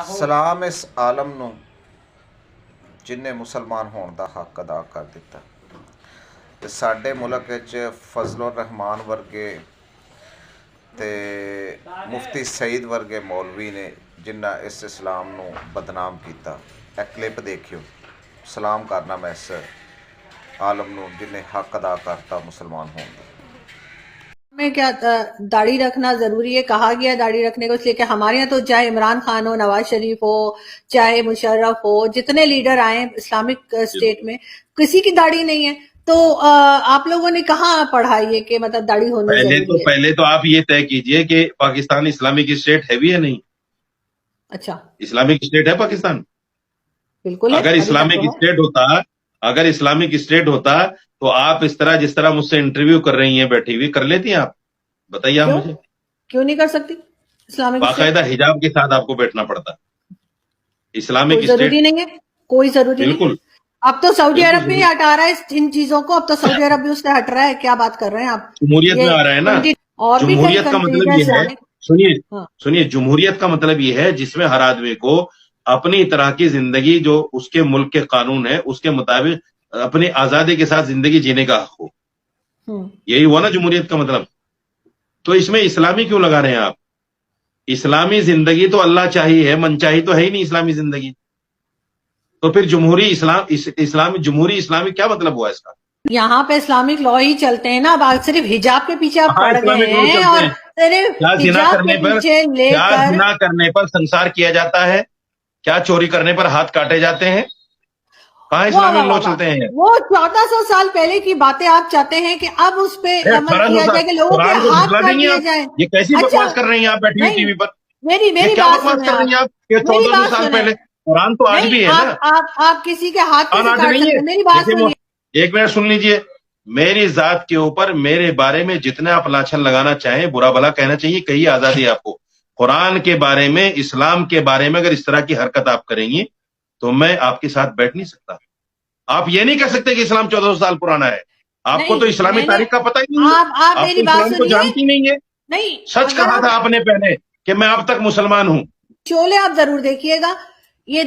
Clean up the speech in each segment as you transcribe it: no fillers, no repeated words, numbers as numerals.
ਸਲਾਮ ਇਸ ਆਲਮ ਨੂੰ ਜਿਨ੍ਹਾਂ ਮੁਸਲਮਾਨ ਹੋਣ ਦਾ ਹੱਕ ਅਦਾ ਕਰ ਦਿੱਤਾ ਤੇ ਸਾਡੇ ਮੁਲਕ ਵਿੱਚ ਫਜ਼ਲੁਰ ਰਹਿਮਾਨ ਵਰਗੇ ਤੇ ਮੁਫਤੀ ਸਈਦ ਵਰਗੇ ਮੌਲਵੀ ਨੇ ਜਿਨ੍ਹਾਂ ਇਸ ਇਸਲਾਮ ਨੂੰ ਬਦਨਾਮ ਕੀਤਾ। ਇਹ ਕਲਿੱਪ ਦੇਖਿਓ। ਸਲਾਮ ਕਰਨਾ ਮੈਂ ਇਸ आलम ਨੂੰ जिन्हें हक अदा करता मुसलमान होने में क्या दाढ़ी रखना जरूरी है, कहा गया दाढ़ी रखने को, इसलिए कि हमारे यहाँ तो चाहे इमरान खान हो, नवाज शरीफ हो, चाहे मुशर्रफ हो, जितने लीडर आए इस्लामिक स्टेट में किसी की दाढ़ी नहीं है। तो आप लोगों ने कहाँ पढ़ा ये कि मतलब दाढ़ी होनी जरूरी है? पहले तो आप ये तय कीजिए कि पाकिस्तान इस्लामिक स्टेट है भी या नहीं। अच्छा, इस्लामिक स्टेट है पाकिस्तान? बिल्कुल है। अगर इस्लामिक स्टेट होता तो आप इस तरह जिस तरह मुझसे इंटरव्यू कर रही हैं बैठी हुई कर लेती हैं आप? बताइए आप मुझे। क्यों नहीं कर सकती? इस्लामिक बाकायदा हिजाब के साथ आपको बैठना पड़ता। इस्लामिक स्टेट जरूरी नहीं है, कोई जरूरी बिल्कुल। अब तो सऊदी अरब भी हटा रहा है इन चीजों को। अब तो सऊदी अरब भी उससे हट रहा है। क्या बात कर रहे हैं आप? जमहूरियत में आ रहा है ना। और भी जमहूरियत का मतलब ये है, सुनिए जमहूरियत का मतलब ये है जिसमें हर आदमी को अपनी तरह की जिंदगी जो उसके मुल्क के कानून है उसके मुताबिक अपनी आजादी के साथ जिंदगी जीने का हक हो। यही हुआ ना जमहूरियत का मतलब। तो इसमें इस्लामी क्यों लगा रहे हैं आप? इस्लामी जिंदगी तो अल्लाह चाहिए है, मन चाहिए तो है ही नहीं इस्लामी जिंदगी। तो फिर जमहूरी इस्लामी क्या मतलब हुआ इसका? यहाँ पे इस्लामिक लॉ ही चलते हैं ना। अब सिर्फ हिजाब के पीछे आप पड़ गए हैं और क्या जिना करने पर संसार किया जाता है? क्या चोरी करने पर हाथ काटे जाते हैं? कहाँ इस्लामिक लॉ चलते हैं? वो 1400 साल पहले की बातें आप चाहते हैं कि अब उस पे अमल किया जाए कि लोगों के हाथ काट दिए जाए। ये कैसी बकवास कर रही हैं आप बैठी हुई टीवी पर? मेरी बात बकवास कर रही हैं आप? 1400 साल पहले कुरान तो आज भी है ना। आप किसी के हाथ कैसे काट सकते हैं? मेरी बात सुनिए। एक मिनट सुन लीजिए। मेरी जात के ऊपर मेरे बारे में जितना आप लाछन लगाना चाहें, बुरा भला कहना चाहिए, कही आजादी आपको। कुरान के बारे में, इस्लाम के बारे में अगर इस तरह की हरकत आप करेंगी तो मैं आपके साथ बैठ नहीं सकता। आप ये नहीं कह सकते कि इस्लाम 1400 साल पुराना है। आपको तो इस्लामी तारीख का पता ही नहीं है। आप मेरी बात को जानती नहीं है। नहीं, सच कहा था आपने पहले कि मैं अब तक मुसलमान हूं। शोले आप जरूर देखिएगा। ये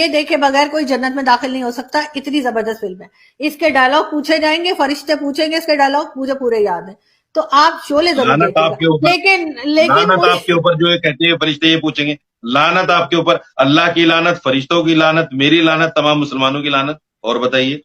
देखे बगैर कोई जन्नत में दाखिल नहीं हो सकता। इतनी जबरदस्त फिल्म है। इसके डायलॉग पूछे जाएंगे, फरिश्ते पूछेंगे इसके डायलॉग, मुझे पूरे याद है। तो आप शोले जरूर देखिएगा। लेकिन आपके ऊपर जो ये कहते हैं फरिश्ते ये पूछेंगे, लानत आपके ऊपर, अल्लाह की लानत, फरिश्तों की लानत, मेरी लानत, तमाम मुसलमानों की लानत। और बताइए।